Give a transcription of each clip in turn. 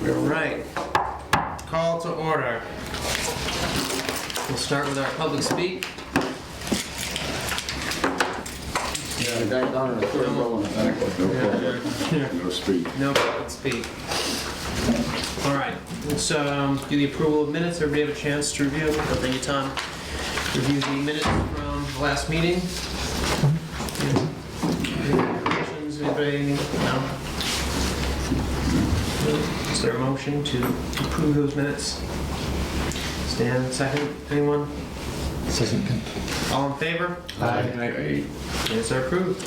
All right. Call to order. We'll start with our public speak. Yeah, the guy down in the third row in the back. No speak. No public speak. All right. Let's do the approval of minutes. Everybody have a chance to review. I'll bring you time. Review the minutes from the last meeting. Any questions? Anybody? No? Is there a motion to approve those minutes? Stan, second. Anyone? Second. All in favor? Aye. Minutes are approved.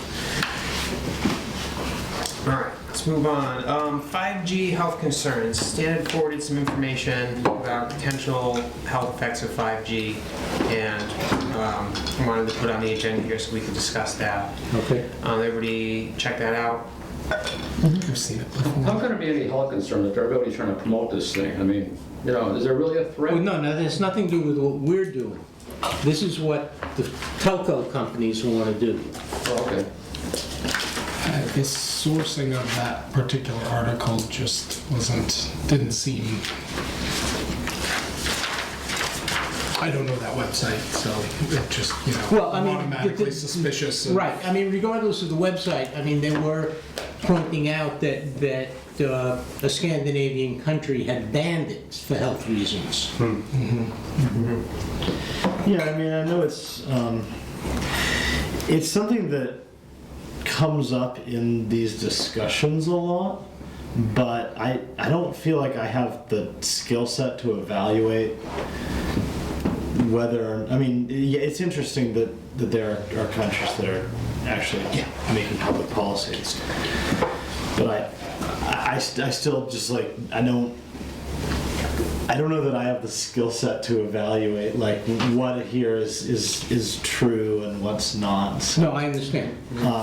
All right, let's move on. 5G health concerns. Stan had forwarded some information about potential health effects of 5G, and wanted to put on the agenda here so we could discuss that. Okay. Everybody check that out. I've seen it before. How can there be any health concern if everybody's trying to promote this thing? I mean, you know, is there really a threat? Well, no, that has nothing to do with what we're doing. This is what the telco companies want to do. Oh, okay. The sourcing of that particular article just didn't seem. I don't know that website, so it just, Well, I mean, automatically suspicious. Right. I mean, regardless of the website, I mean, they were pointing out that a Scandinavian country had banned it for health reasons. Yeah, I mean, I know it's something that comes up in these discussions a lot, but I don't feel like I have the skill set to evaluate whether, I mean, yeah, it's interesting that there are countries that are actually making public policies, but I still just like, I don't know that I have the skill set to evaluate like what here is true and what's not. So, No, I understand.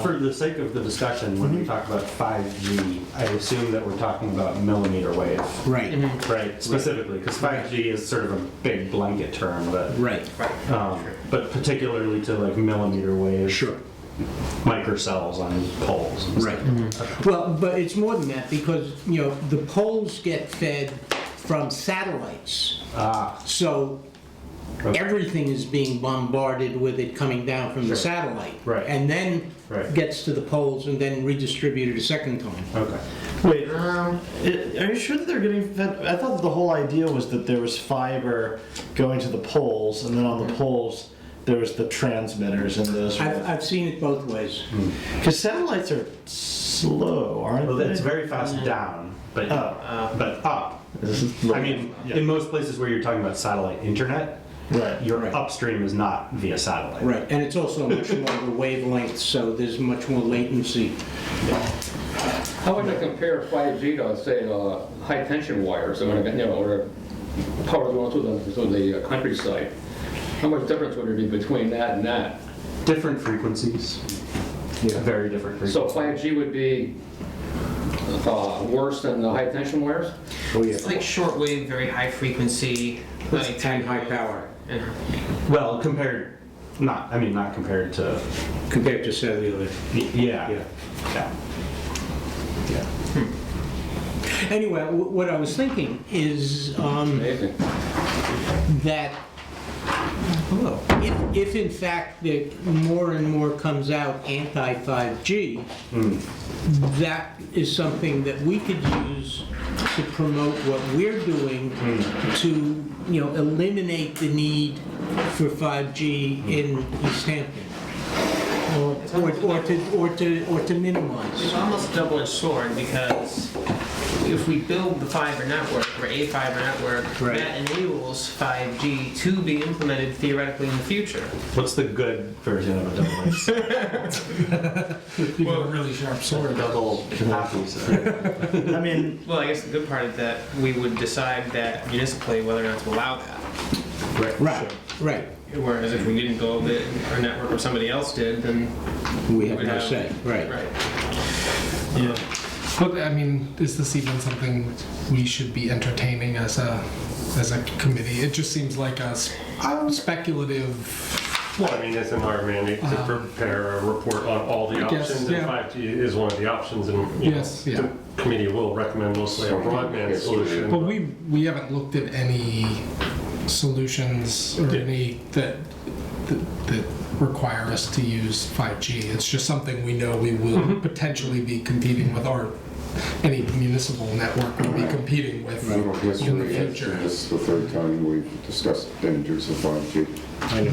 For the sake of the discussion, when we talk about 5G, I assume that we're talking about millimeter wave, Right. right? Specifically, because 5G is sort of a big blanket term, but Right. but particularly to like millimeter wave, Sure. microcells on poles. And Right. stuff. Well, but it's more than that because, the poles get fed from satellites. So Okay. everything is being bombarded with it coming down from the Sure. satellite. Right. And then Right. gets to the poles and then redistributed a second time. Okay. wait, are you sure that they're getting fed? I thought that the whole idea was that there was fiber going to the poles, and then on the poles there was the transmitters and those. I've seen it both ways. Because satellites are slow, aren't Well, they? it's very fast down, but up. This is I mean, in most places where you're talking about satellite internet, right. your Right. upstream is not via satellite. Right, and it's also much longer wavelength, so there's much more latency. How would I compare 5G to, say, high tension wires, or power going through the countryside? How much difference would there be between that and that? Different frequencies. Yeah. Very different frequencies. So 5G would be worse than the high tension wires? Oh, yeah. It's like shortwave, very high frequency, And high power and Well, not compared to, compared to cellular. yeah. Yeah. Anyway, what I was thinking is Amazing. that if in fact that more and more comes out anti-5G, that is something that we could use to promote what we're doing to, eliminate the need for 5G in Easthampton. Or to minimize. it's almost a double-edged sword because if we build the fiber network or a fiber network, Right. that enables 5G to be implemented theoretically in the future. What's the good version of a double-edged sword? You got a really sharp sword. Double copies. I mean, Well, I guess the good part is that we would decide that municipally whether or not to allow that. Right. Whereas if we didn't build it, our network or somebody else did, then We have we'd no have- say. Right. Yeah. But I mean, is this even something we should be entertaining as a committee? It just seems like a speculative. Well, I mean, isn't our mandate to prepare a report on all the I guess, options, yeah. and 5G is one of the options, and you Yes, know, yeah. committee will recommend mostly a broadband solution. But we haven't looked at any solutions or any that require us to use 5G. It's just something we know we will potentially be competing with, or any municipal network will be competing with I don't know, in the history, future. this is the third time we've discussed dangers of 5G. I know.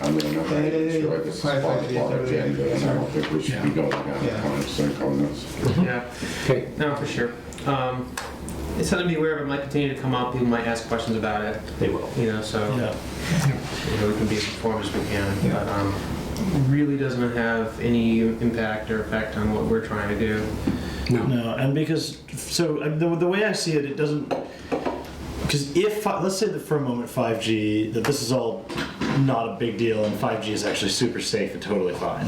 I mean, I'm not even sure this is part of our agenda, and I don't think we should be going out of constant on this. Yeah. Okay. No, for sure. It's something to be aware of. It might continue to come up. People might ask questions about it. They will. You know, so Yeah. we can be as informed as we can. But really doesn't have any impact or effect on what we're trying to do. No, and because, so the way I see it, it doesn't, because if, let's say that for a moment 5G, that this is all not a big deal and 5G is actually super safe and totally fine.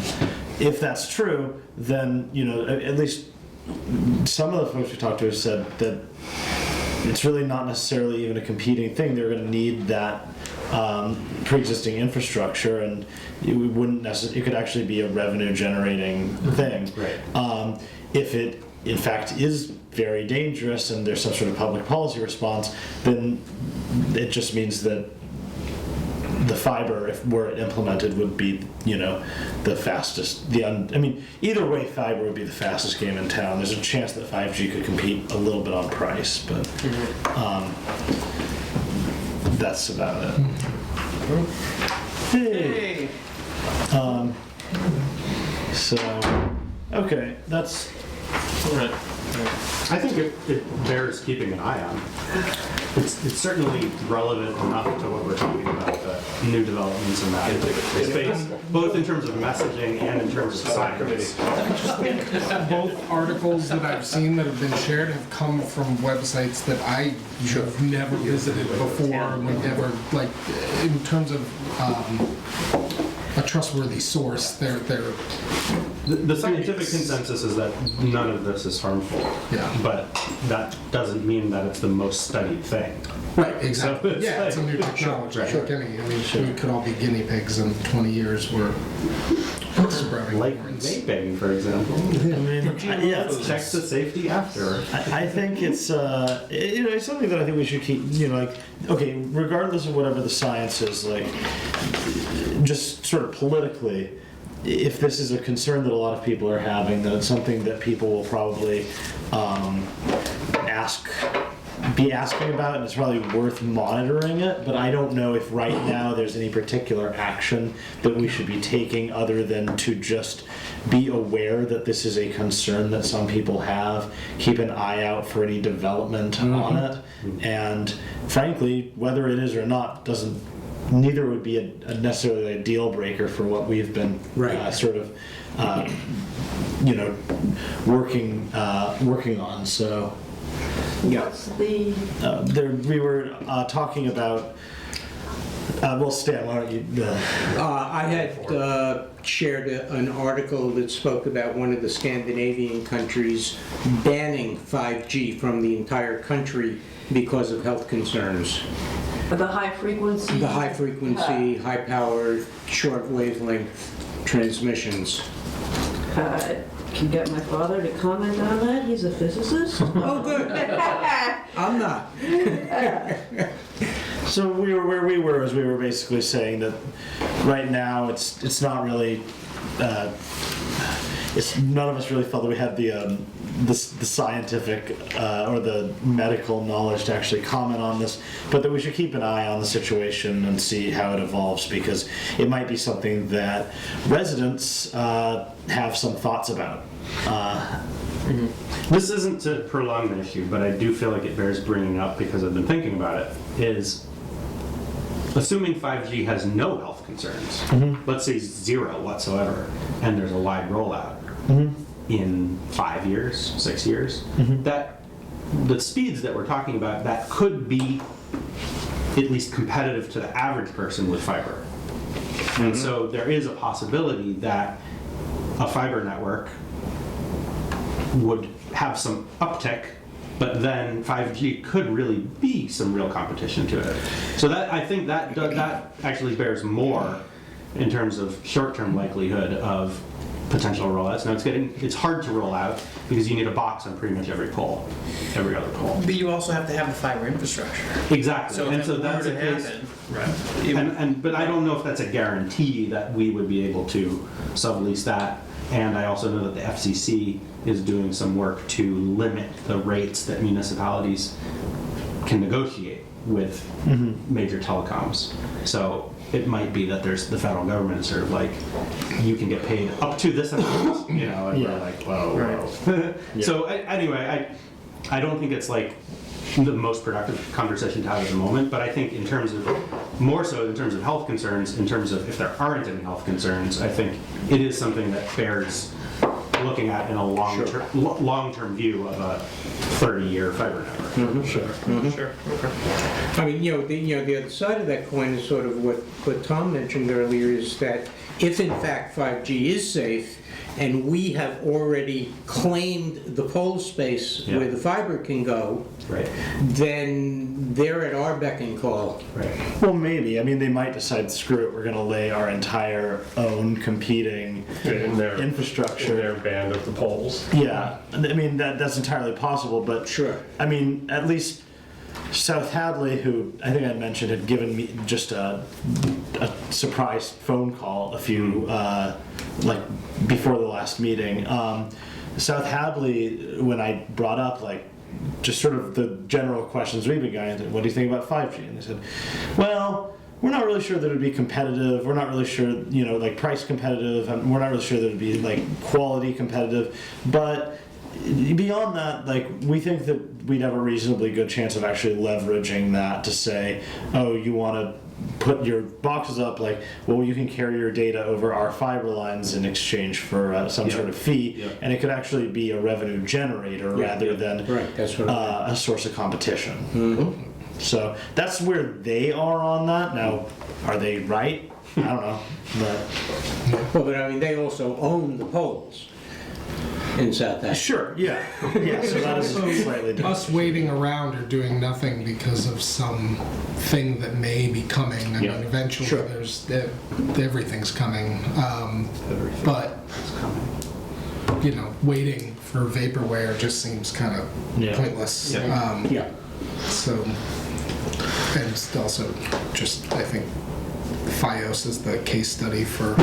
If that's true, then, you know, at least some of the folks we talked to have said that it's really not necessarily even a competing thing. They're going to need that pre-existing infrastructure, and it wouldn't necessarily. It could actually be a revenue-generating thing. Right. If it, in fact, is very dangerous and there's some sort of public policy response, then it just means that the fiber, if were it implemented, would be, you know, the fastest. I mean, either way, fiber would be the fastest game in town. There's a chance that 5G could compete a little bit on price, but that's about it. Hey. So, okay, that's all right. I think it bears keeping an eye on. It's certainly relevant enough to what we're talking about, the new developments in that space, both in terms of messaging and in terms of science. Both articles that I've seen that have been shared have come from websites that I have never visited before, would never, like, in terms of a trustworthy source, they're The scientific consensus is that none of this is harmful. Yeah. But that doesn't mean that it's the most studied thing. right, exactly. So it's Yeah, it's a new technology. Right. Like any, I mean, we could all be guinea pigs in 20 years. We're sprouting Like horns. vaping, for example. I mean, yeah, Check the safety after. I think it's you know, it's something that I think we should keep, you know, like, okay, regardless of whatever the science is, like, just sort of politically, if this is a concern that a lot of people are having, that it's something that people will probably be asking about, and it's probably worth monitoring it, but I don't know if right now there's any particular action that we should be taking other than to just be aware that this is a concern that some people have, keep an eye out for any development on it, and frankly, whether it is or not neither would be a necessarily a deal breaker for what we've been sort of you know, working on. So What's the we were talking about. Well, Stan, why don't you? I had shared an article that spoke about one of the Scandinavian countries banning 5G from the entire country because of health concerns. high frequency? The high frequency, high power, short wavelength transmissions. Can get my father to comment on that. He's a physicist. Oh, good. I'm not. So we were where we were, as we were basically saying that right now it's not really. None of us really felt that we had the scientific or the medical knowledge to actually comment on this, but that we should keep an eye on the situation and see how it evolves, because it might be something that residents have some thoughts about. This isn't to prolong the issue, but I do feel like it bears bringing up because I've been thinking about it, is assuming 5G has no health concerns, let's say 0 whatsoever, and there's a wide rollout in 5 years, 6 years, that the speeds that we're talking about, that could be at least competitive to the average person with fiber. And so there is a possibility that a fiber network would have some uptick, but then 5G could really be some real competition to it. So that, I think that actually bears more in terms of short-term likelihood of potential rollouts. Now it's hard to roll out because you need a box on pretty much every pole, every other pole. But you also have to have the fiber infrastructure. Exactly. So and if so that that's were a to case. happen, Right. But I don't know if that's a guarantee that we would be able to sublease that. And I also know that the FCC is doing some work to limit the rates that municipalities can negotiate with major telecoms. So it might be that there's the federal government is sort of like, you can get paid up to this amount, you know, and we're like, whoa. So anyway, I don't think it's like the most productive conversation to have at the moment, but I think in terms of, more so in terms of health concerns, in terms of if there aren't any health concerns, I think it is something that bears looking at in a long-term view of a 30-year fiber network. Sure. Okay. I mean, the other side of that coin is sort of what Tom mentioned earlier, is that if in fact 5G is safe, and we have already claimed the pole space where the fiber can go, Right. then they're at our beck and call. Right. Well, maybe. I mean, they might decide, screw it, we're going to lay our entire own competing in their infrastructure. band of the poles. Yeah, I mean, that's entirely possible, but Sure. I mean, at least South Hadley, who I think I mentioned, had given me just a surprise phone call a few, like, before the last meeting. South Hadley, when I brought up, like, just sort of the general questions we've been going into, what do you think about 5G? And they said, well, we're not really sure that it would be competitive. We're not really sure, like price competitive. And we're not really sure that it would be like quality competitive. But beyond that, like, we think that we'd have a reasonably good chance of actually leveraging that to say, oh, you want to put your boxes up, like, well, you can carry your data over our fiber lines in exchange for some sort of fee, and it could actually be a revenue generator rather than That's what a source of competition. So that's where they are on that. Now, are they right? I don't know, but I mean, they also own the poles in South Africa. Sure, yeah. So that is slightly different. Us waiting around or doing nothing because of some thing that may be coming. I mean, eventually there's everything's coming. But waiting for vaporware just seems kind of pointless. So, and it's also just, I think, FiOS is the case study for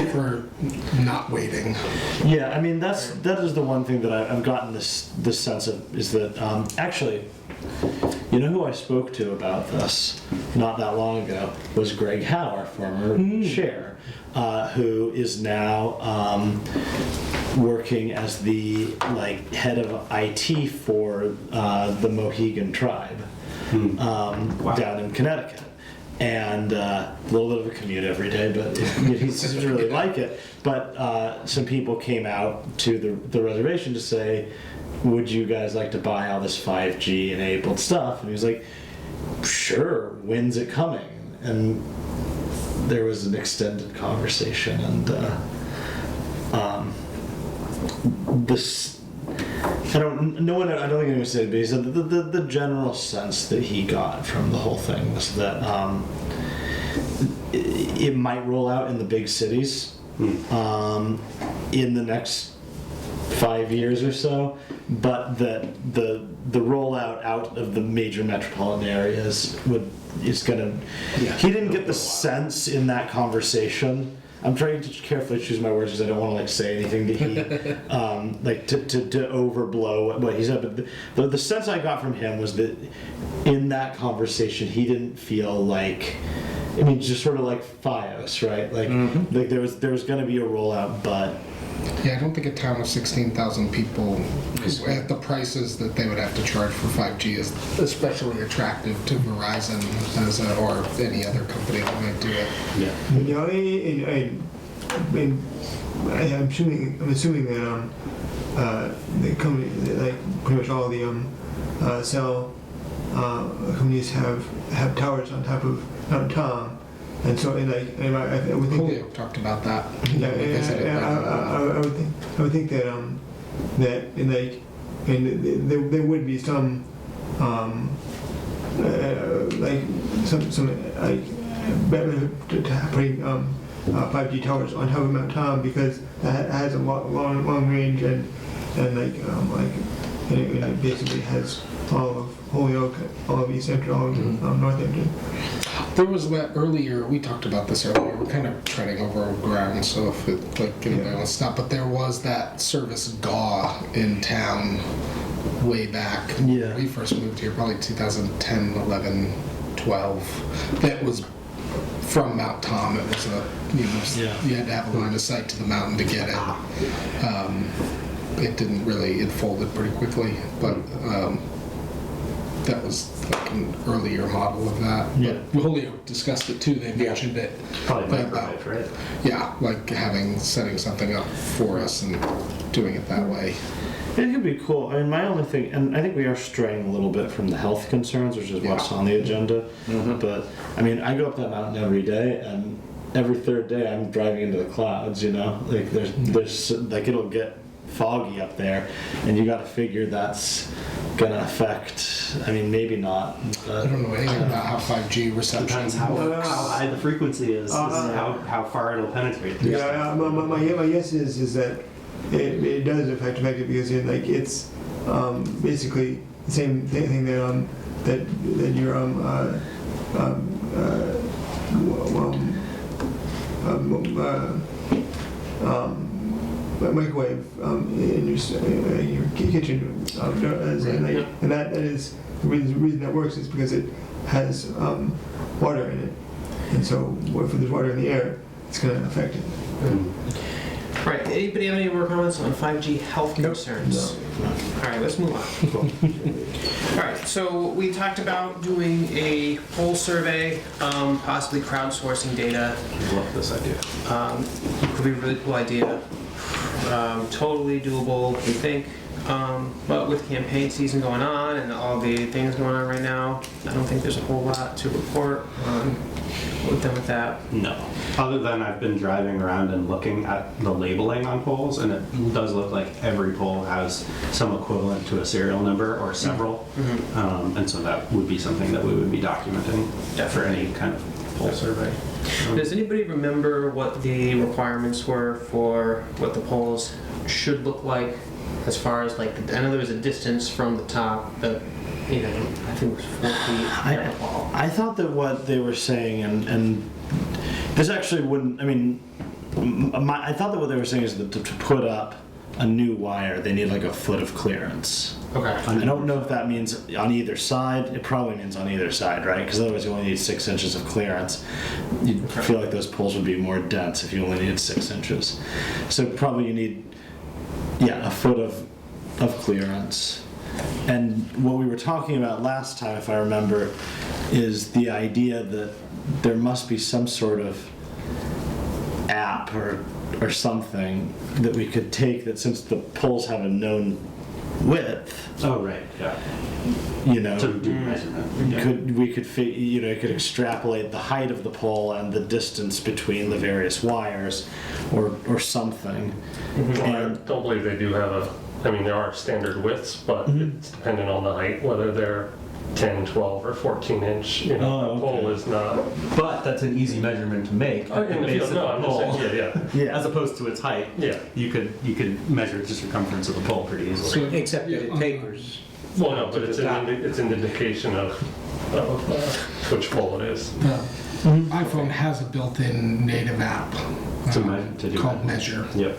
not waiting. Yeah, I mean, that is the one thing that I've gotten this sense of, is that actually, you know who I spoke to about this not that long ago was Greg Howe, our former chair, who is now working as the head of IT for the Mohegan tribe down in Connecticut. And a little bit of a commute every day, but he seems to really like it. But some people came out to the reservation to say, would you guys like to buy all this 5G enabled stuff? And he was like, sure, when's it coming? And there was an extended conversation, and this, I don't think anyone said it, but he said that the general sense that he got from the whole thing was that it might roll out in the big cities in the next 5 years or so, but that the rollout out of the major metropolitan areas is gonna. He didn't get the sense in that conversation. I'm trying to carefully choose my words because I don't want to say anything that he to overblow what he said. But the sense I got from him was that in that conversation he didn't feel like, I mean, just sort of like FiOS, right? Like there was going to be a rollout, but. Yeah, I don't think a town of 16,000 people, at the prices that they would have to charge for 5G, is especially attractive to Verizon or any other company that might do it. I'm assuming that the company, like pretty much all the cell companies have towers on top of Mount Tom. And so, I would think Julio talked about that. I would think that there would be some benefit to putting 5G towers on top of Mount Tom, because that has a long range and it basically has all of Holyoke, all of Easthampton, all of Northampton. There was that earlier, we talked about this earlier, we're kind of treading over old ground, so if it, like, anybody wants to stop, but there was that service GAW in town way back. Yeah. When we first moved here, probably 2010, 11, 12, that was from Mount Tom. It was you had to have a line of sight to the mountain to get it. It didn't really, it folded pretty quickly, but that was like an earlier model of that. Yeah. But Holyoke discussed it too. They mentioned it. Probably about- microwave, right? Yeah, like setting something up for us and doing it that way. It could be cool. I mean, my only thing, and I think we are straying a little bit from the health concerns, which is what's on the agenda. But I mean, I go up that mountain every day, and every third day I'm driving into the clouds. You know, like there's like it'll get foggy up there, and you got to figure that's gonna affect. I mean, maybe not. I But don't know anything about how 5G reception Depends how high the frequency is, how far it'll penetrate. through stuff. Yeah, my guess is that it does affect it because it's basically the same thing that your microwave in your kitchen does, and that is the reason that works is because it has water in it, and so if there's water in the air, it's going to affect it. All right, anybody have any more comments on 5G health concerns? No. All right, let's move on. All right, so we talked about doing a poll survey, possibly crowdsourcing data. Love this idea. Could be a really cool idea. Totally doable, we think. But with campaign season going on and all the things going on right now, I don't think there's a whole lot to report on with that. No. Other than I've been driving around and looking at the labeling on polls, and it does look like every poll has some equivalent to a serial number or several. And so that would be something that we would be documenting for any kind of poll survey. Does anybody remember what the requirements were for what the polls should look like as far as like, I know there was a distance from the top that, I think it was 4 feet. I thought that what they were saying, and this actually wouldn't, I mean, I thought that what they were saying is that to put up a new wire, they need like a foot of clearance. Okay. I don't know if that means on either side. It probably means on either side, right? Because otherwise you only need 6 inches of clearance. You'd feel like those poles would be more dense if you only needed 6 inches. So probably you need, a foot of clearance. And what we were talking about last time, if I remember, is the idea that there must be some sort of app or something that we could take that, since the poles have a known width. Oh, right, yeah. To do measurement. Yeah. It could extrapolate the height of the pole and the distance between the various wires, or something. I don't believe they do have there are standard widths, but it's dependent on the height, whether they're 10, 12, or 14 inch. A pole is not. But that's an easy measurement to make. In the field, no, I'm just saying, yeah. As opposed to its height. Yeah. You could measure the circumference of the pole pretty easily. Except that it tapers. Well, no, but it's an indication of which pole it is. iPhone has a built-in native app to do called Measure. Yep.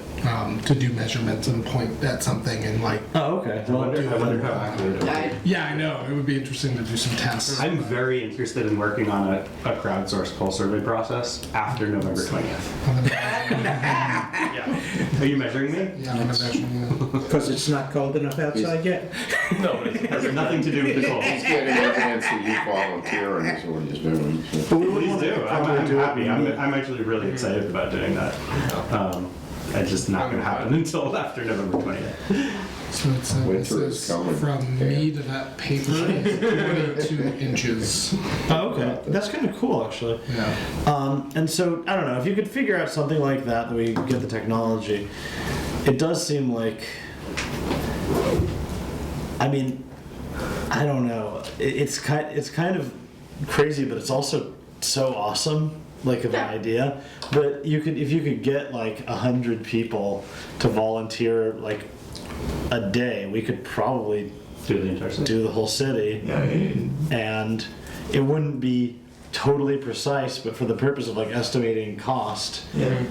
To do measurements and point at something and like. Oh, okay. I wonder how accurate it is. Yeah, I know. It would be interesting to do some tests. I'm very interested in working on a crowdsourced poll survey process after November 20th. Yeah. Are you measuring me? Yeah, I'm gonna measure you. Because it's not cold enough outside yet? No, but it Has nothing to do with the polls. He's getting evidence that you volunteer, and that's what he's doing. Please do. I'm happy. I'm actually really excited about doing that. It's just not going to happen until after November 20th. So it Winter is says coming. from me to that paper, 22 inches. Oh, okay. That's kind of cool, actually. Yeah. And so, I don't know, if you could figure out something like that we get the technology, it does seem like, I don't know, it's kind of crazy, but it's also so awesome like of an idea, but you could, if you could get like 100 people to volunteer like a day, we could probably Do the entire city. do the whole city, Yeah, and it wouldn't be totally precise, but for the purpose of like estimating cost. yeah.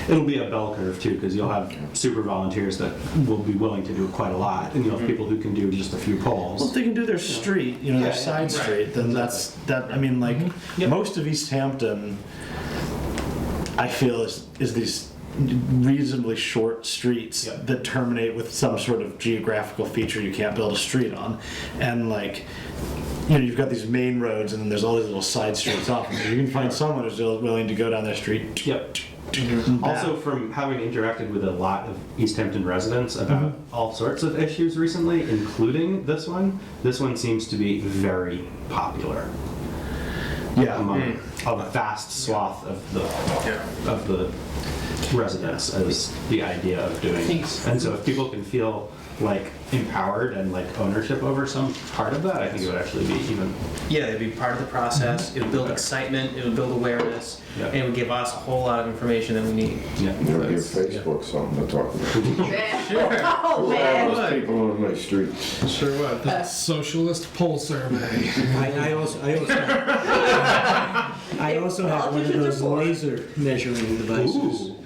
It'll be a bell curve too, because you'll have super volunteers that will be willing to do quite a lot, and you'll have people who can do just a few Well, polls. if they can do their street, you know, their side street, then that's that. I mean, like most of Easthampton, I feel is these reasonably short streets Yep. that terminate with some sort of geographical feature you can't build a street on, and like. You know, you've got these main roads, and then there's all these little side streets off. And you can find someone who's willing to go down their street. Yep. and back. Also, from having interacted with a lot of Easthampton residents about all sorts of issues recently, including this one seems to be very popular yeah. among a vast swath of the residents as the idea of doing this. And so if people can feel like empowered and like ownership over some part of that, I think it would actually be even. Yeah, it'd be part of the process. It would build excitement. It would build awareness, Yeah. and it would give us a whole lot of information that we need. Yeah. You know, give Facebook something to talk about. Oh, man. There's people on my street. Sure would. The socialist poll survey. I also have one of those laser measuring devices. Ooh.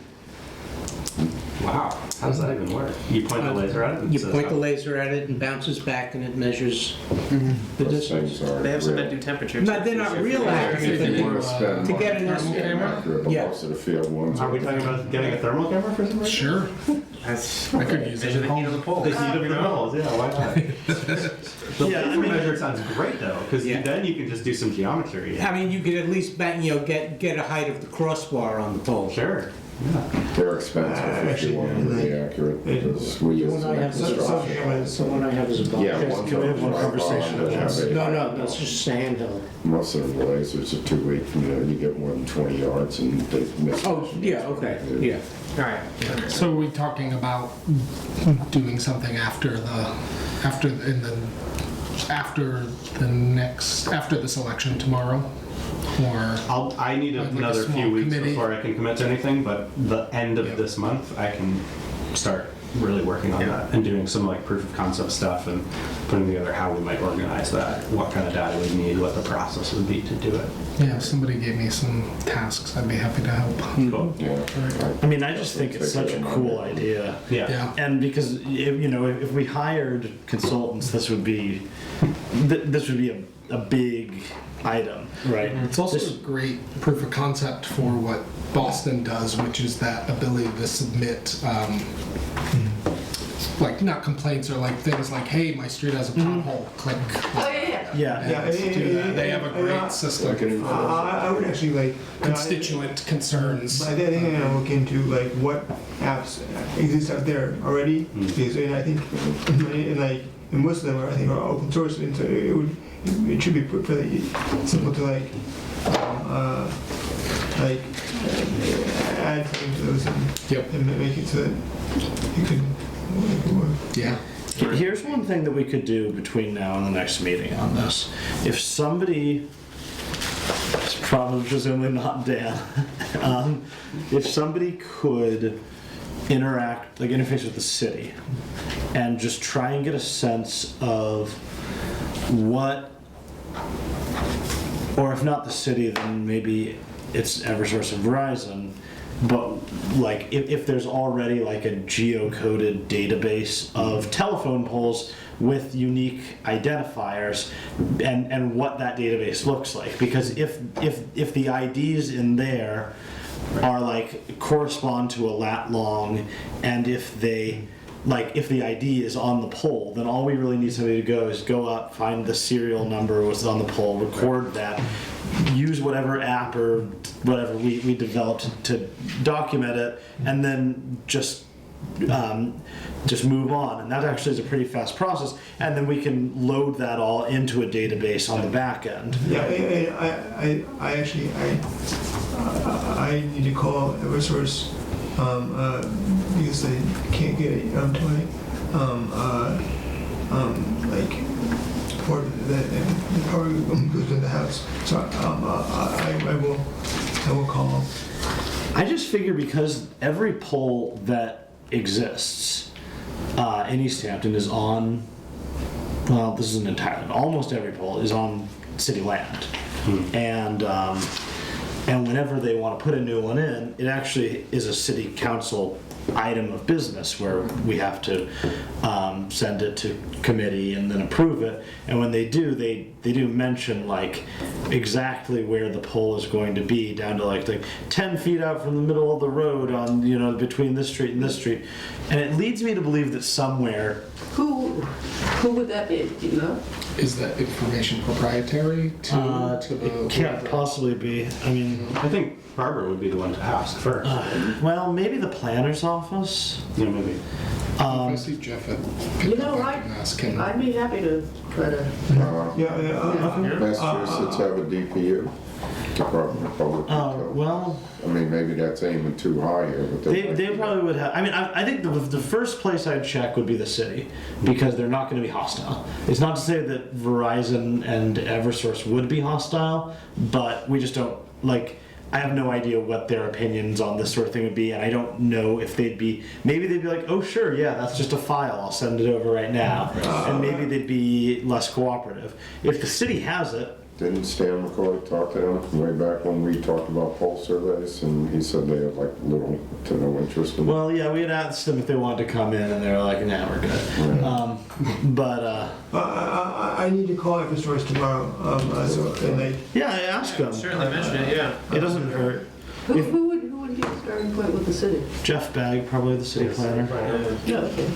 Wow. How does that even work? You point the laser at it? and You it says point the how- laser at it and bounces back and it measures the Those distance. things are They have some real. that do temperature. No, they're not real accurate, If you want to spend to money, get an it's estimate. accurate, but Yeah. most of the field ones. Are we talking about getting a thermal camera for some reason? Sure. I could use it Measure at the heat of home. the pole. The heat of the metals, yeah, why not? The Yeah, I laser mean- measure sounds great though, because Yeah. then you can just do some geometry. I mean, you could at least get a height of the crossbar on the pole. Sure. They're expensive if you want them to be accurate, because we use them in construction. The one I have is a box. Yeah, Can ones we have of one them conversation are about this? bond, No, that's just a handheld. Most of the lasers are 2 week, you know, you get more than 20 yards and they miss. Oh, yeah, okay, yeah. All right. So are we talking about doing something after this election tomorrow? Or I need Like a another small few weeks committee. before I can commit to anything, but the end of this month, I can start really working on that and doing some like proof of concept stuff and putting together how we might organize that, what kind of data we'd need, what the process would be to do it. yeah, if somebody gave me some tasks, I'd be happy to help. Cool. Yeah. I mean, I just think it's such a cool idea. Yeah. Yeah. And because if we hired consultants, this would be a big item, right? It's also a great proof of concept for what Boston does, which is that ability to submit, like not complaints or like things like, hey, my street has a pothole, click. Oh, yeah. Yeah. Yeah, Let's do that. They have a great system. I would actually like Constituent concerns. But I think I'm gonna look into like what apps exist out there already. Because I think and most of them are open source, and so it should be fairly simple to add things to those and make it so that you can make it work. Yeah. Here's one thing that we could do between now and the next meeting on this. If somebody, it's probably presumably not Dan, if somebody could interface with the city and just try and get a sense of what, or if not the city, then maybe it's Eversource and Verizon, but like if there's already like a geocoded database of telephone poles with unique identifiers and what that database looks like, because if the IDs in there are like correspond to a lat long, and if the ID is on the pole, then all we really need somebody to go is go up, find the serial number was on the pole, record that, use whatever app or whatever we developed to document it, and then just move on. And that actually is a pretty fast process, and then we can load that all into a database on the back end. Yeah, I need to call Eversource because they can't get it to my port. The power goes to the house, so I will I will call. I just figure because every pole that exists in Easthampton is on, well, this isn't entirely, almost every pole is on city land. And whenever they want to put a new one in, it actually is a city council item of business where we have to send it to committee and then approve it. And when they do, they do mention like exactly where the pole is going to be, down to like 10 feet out from the middle of the road on, you know, between this street and this street. And it leads me to believe that somewhere, Who would that be, do you know? Is that information proprietary to the? it can't possibly be. I mean, I think Barbara would be the one to ask first. well, maybe the planner's office. Yeah, maybe. If I see Jeff at You know, I can ask him. I'd be happy to try to, Massachusetts have a DPU, Department of Public Oh, Utilities. well, I mean, maybe that's aiming too high here, but they probably would have. I mean, I think the first place I'd check would be the city because they're not going to be hostile. It's not to say that Verizon and Eversource would be hostile, but we just don't like. I have no idea what their opinions on this sort of thing would be, and I don't know if they'd be. Maybe they'd be like, "Oh, sure, yeah, that's just a file. I'll send it over right now," and maybe they'd be less cooperative. If the city has it. didn't Stan McCoy talk to them way back when we talked about pole surveys, and he said they had like little to no interest in it? Well, yeah, we had asked them if they wanted to come in, and they were like, "Nah, we're good." I need to call Eversource tomorrow. Yeah, I asked them. Certainly mention it, yeah. It doesn't hurt. who would be the starting point with the city? Jeff Bagg, probably the city planner. Yeah, okay.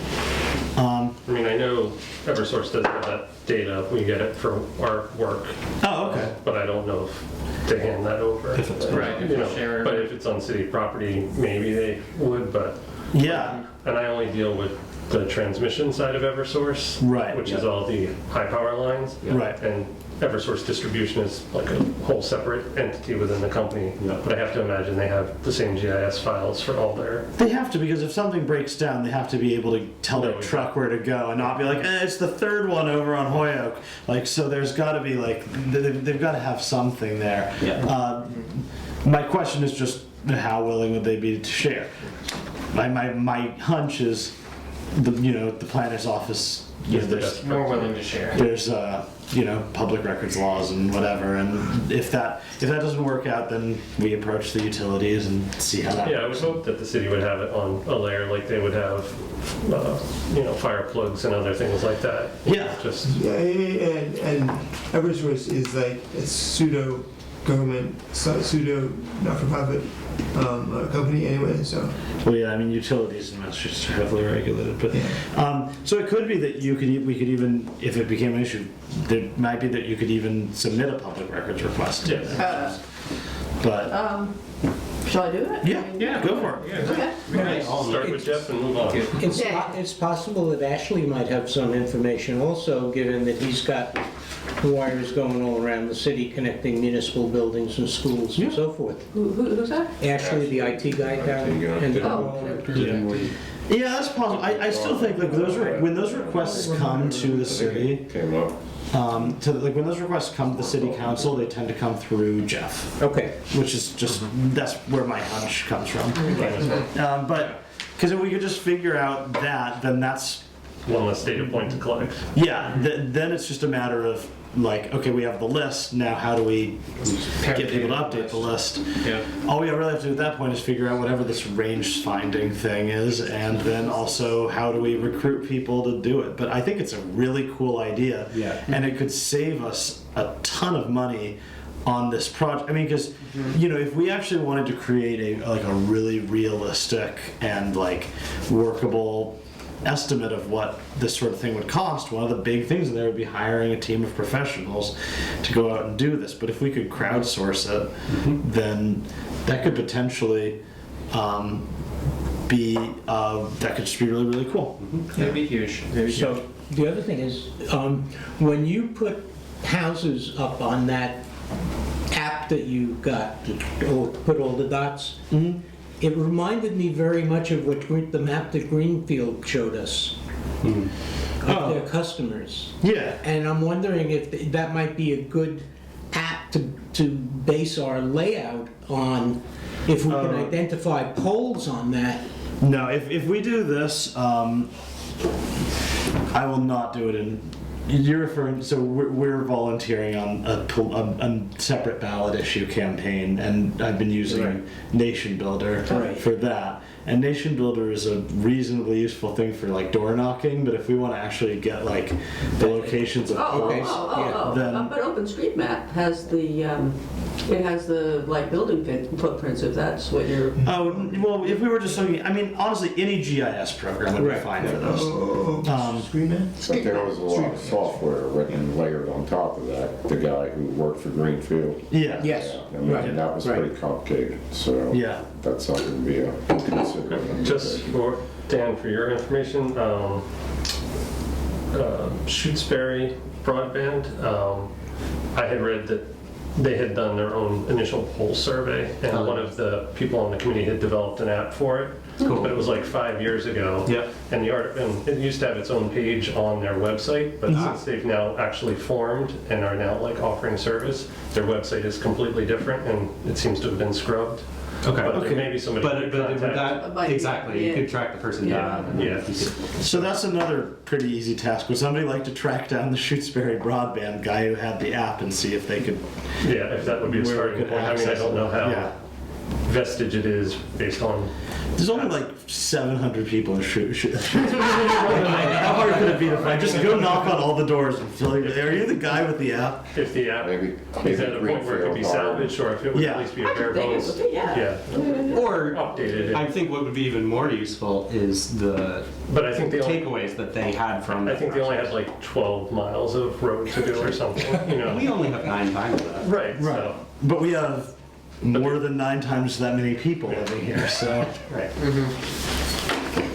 I mean, I know Eversource does have that data, we get it for our work, Oh, okay. but I don't know if they hand that over. If it's Right, if You you know, share. but if it's on city property, maybe they would, but, Yeah, and I only deal with the transmission side of Eversource. Right, Which is yeah. all the high power lines. Right. And Eversource distribution is like a whole separate entity within the company. Yeah. But I have to imagine they have the same GIS files for all their, they have to, because if something breaks down, they have to be able to tell their No, truck where to go and not be like, it's the third one over on Hoyoke. Like, so there's got to be like, they've got to have something there. Yeah. My question is just how willing would they be to share? My hunch is the planner's office. is the There's best. More willing to share. there's public records laws and whatever, and if that doesn't work out, then we approach the utilities and see how that Yeah, I would works. hope that the city would have it on a layer like they would have, fire plugs and other things like that. Yeah. Just, Yeah, and Eversource is like a pseudo government, pseudo not-for-profit company anyway. So Well, yeah, I mean utilities in Massachusetts are heavily regulated, but yeah. so it could be that we could even, if it became an issue, there might be that you could even submit a public records request. To Yes. them. But Shall I do it? yeah, go for it. Okay. okay, I'll start with Jeff and move on. It's possible that Ashley might have some information also, given that he's got wires going all around the city connecting municipal buildings and schools and so forth. Who's that? Ashley, the IT guy down in the Yeah, that's possible. I still think like when those requests come to the city, Came up. when those requests come to the city council, they tend to come through Jeff, Okay. which is just that's where my hunch comes from. But because if we could just figure out that, then that's One less data point to collect. then it's just a matter of like, okay, we have the list, now how do we get people to update the list? Yeah. All we really have to do at that point is figure out whatever this range finding thing is, and then also how do we recruit people to do it. But I think it's a really cool idea, and it could save us a ton of money on this project. I mean, because if we actually wanted to create a really realistic and like workable estimate of what this sort of thing would cost, one of the big things in there would be hiring a team of professionals to go out and do this. But if we could crowdsource it, then that could potentially that could just be really, really cool. That'd be huge. So the other thing is, when you put houses up on that app that you got to put all the dots, it reminded me very much of the map that Greenfield showed us of their customers. Yeah. And I'm wondering if that might be a good app to base our layout on if we can identify poles on that. No, if we do this, I will not do it in. You're referring, so we're volunteering on a separate ballot issue campaign, and I've been using Nation Builder for that. And Nation Builder is a reasonably useful thing for like door knocking, but if we want to actually get like the locations of poles, then But OpenStreetMap has the, it has the like building footprints, if that's what you're. oh well, if we were just looking, I mean, honestly, any GIS program would be fine for this. Screen that? But there was a lot of software written and layered on top of that, the guy who worked for Greenfield. Yeah. Yes. I mean, that was pretty complicated, so Yeah. that's something to be considered. Just for, Dan, for your information, Shutesbury Broadband, I had read that they had done their own initial poll survey, and one of the people on the committee had developed an app for it. Cool. But it was like 5 years ago. Yep. And and it used to have its own page on their website, but since they've now actually formed and are now like offering service, their website is completely different, and it seems to have been scrubbed. Okay. But there may be somebody. But who would contacted. that, exactly, you could track the person down. Yeah. So that's another pretty easy task. Would somebody like to track down the Shutesbury Broadband guy who had the app and see if they could? Yeah, if that would be a Where we starting could point. I mean, I access don't know it. how Yeah. vestige it is based on. There's only like 700 people in How hard could it be to find? Just go knock on all the doors and fill your. Are you the guy with the app? If the app Maybe is at a point where it could be salvaged, or if it would Yeah. at least be a I bare think it bones. would be, yeah. Or, Updated. I think what would be even more useful is the But I think they only. takeaways that they had from. I think they only had like 12 miles of road to do or something, you know. We only have 9 times that. Right, so. But we have more than 9 times that many people living here, so. Right.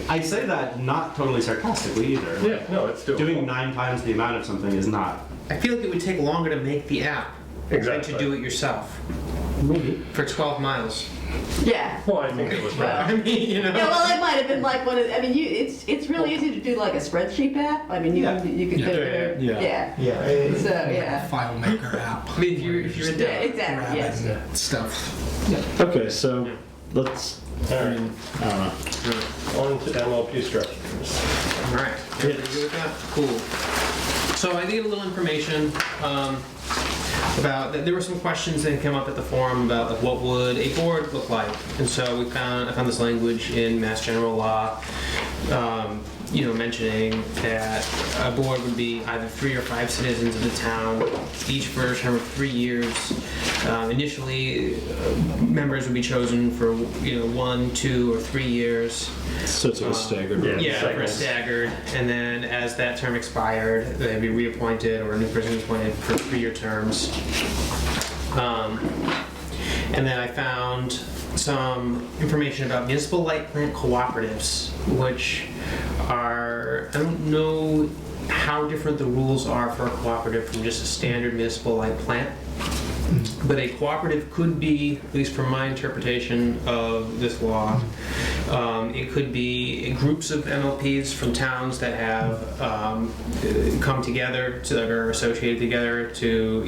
I say that not totally sarcastically either. Yeah, no, it's doable. Doing 9 times the amount of something is not. I feel like it would take longer to make the app than Exactly. to do it yourself Maybe. for 12 miles. Yeah. Well, I think it was Well, right. I mean, you know. Yeah, well, it might have been like one of, I mean, it's really easy to do like a spreadsheet app. I mean, you could Yeah. Yeah. So, yeah. File maker app. I mean, if you're in Yeah, doubt. exactly, yes. Grabbing stuff. Okay, so let's. All right, I don't know. on to MLP structures. All right. Everybody good with that? Cool. So I did a little information about that. There were some questions that came up at the forum about like what would a board look like, and so I found this language in Mass General Law, mentioning that a board would be either 3 or 5 citizens of the town, each for a term of 3 years. Initially, members would be chosen for 1, 2, or 3 years. So it's a staggered. Yeah. Yeah, for a segments. staggered, and then as that term expired, they'd be reappointed or a new person appointed for 3-year terms. And then I found some information about municipal light plant cooperatives, which are, I don't know how different the rules are for a cooperative from just a standard municipal light plant. But a cooperative could be, at least from my interpretation of this law, it could be groups of MLPs from towns that have come together, that are associated together to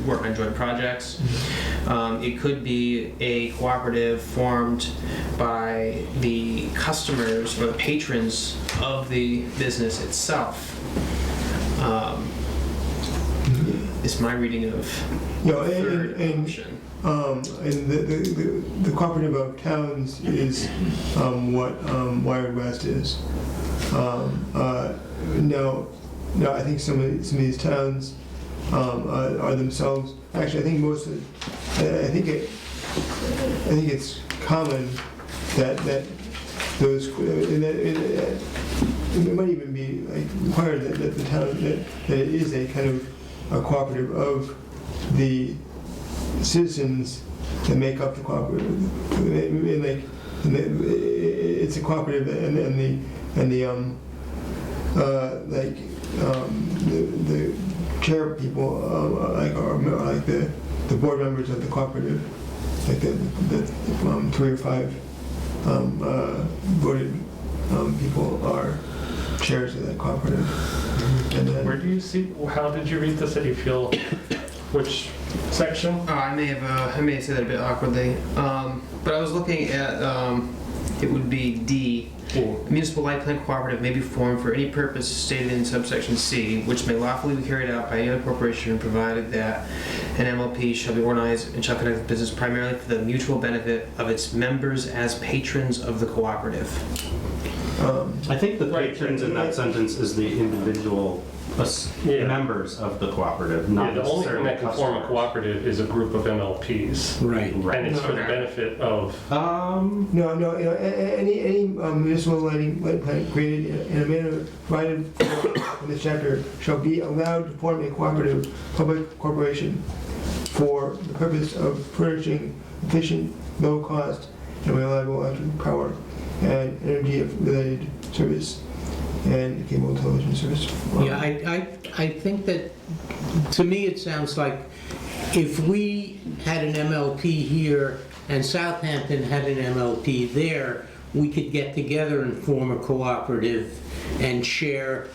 work on joint projects. It could be a cooperative formed by the customers or the patrons of the business itself. It's my reading of third option. And the cooperative of towns is what Wired West is. Now, I think some of these towns are themselves. Actually, I think most of. I think it's common that those. It might even be like required that the town that it is a kind of a cooperative of the citizens that make up the cooperative. It's a cooperative, and the chair people are like the board members of the cooperative, like the 3 or 5 voted people are chairs of that cooperative. And then, Where do you see, how did you read this that you feel which section? I may have said that a bit awkwardly, but I was looking at, it would be D. A municipal light plant cooperative may be formed for any purpose stated in subsection C, which may lawfully be carried out by any other corporation, provided that an MLP shall be organized and shall conduct business primarily for the mutual benefit of its members as patrons of the cooperative. I think the Right. patrons in that sentence is the individual Yeah. members of the cooperative, Yeah, not the only thing necessarily that can form a customers. cooperative is a group of MLPs. Right. And it's for the Okay. benefit of, No, any municipal light plant created in a manner provided in this chapter shall be allowed to form a cooperative public corporation for the purpose of furnishing efficient, low-cost, and reliable electric power and energy-related service and cable television service. Yeah, I think that, to me, it sounds like if we had an MLP here and Southampton had an MLP there, we could get together and form a cooperative and share